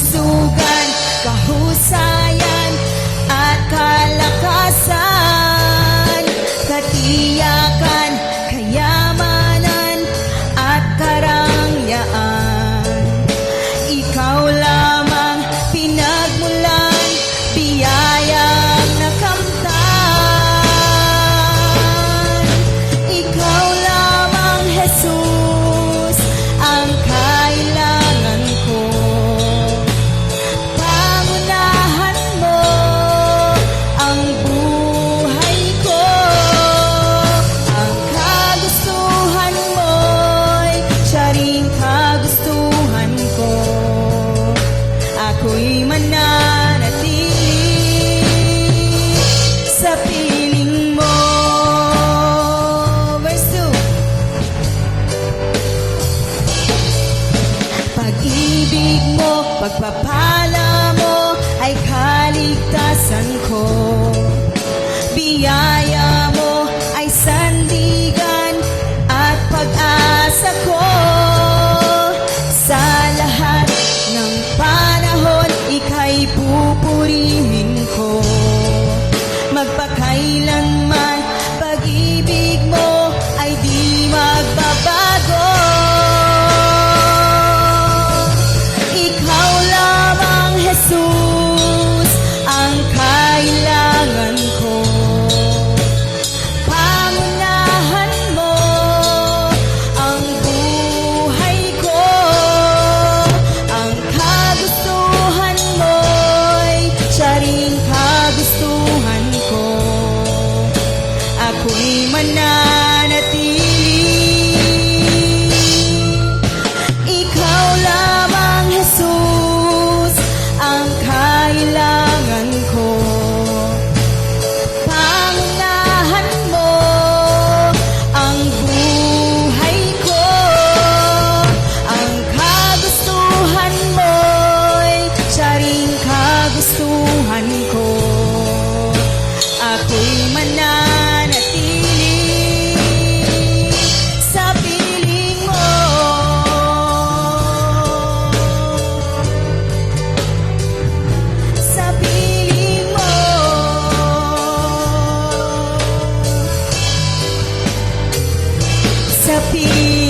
kalusugan, kahusayan at kalakasan, katiyakan, kayamanan at karangyaan. Ikaw lamang pinagmulan, biyayang nakamtan. Ikaw lamang, Jesus, ang kailangan ko. Pangunahan mo ang buhay ko. Ang kagustuhan mo'y siya rin kagustuhan ko. Ako'y mananatili sa piling mo. Verse 2. Pag-ibig mo, pagpapala mo ay kaligtasan ko. Biyaya mo ay sandigan at pag-asa ko. Sa lahat ng panahon, ika'y pupurihin ko. Magpakailanman, pag-ibig mo ay di magbabago. Ikaw lamang, Jesus, ang kailangan ko. Pangunahan mo ang buhay ko. Ang kagustuhan mo'y siya rin kagustuhan ko. Ako'y mananatili. Ikaw lamang, Jesus, ang kailangan ko. Pangunahan mo ang buhay ko. Ang kagustuhan mo'y siya rin kagustuhan ko. Ako'y mananatili sa piling mo. Sa piling mo. Sa piling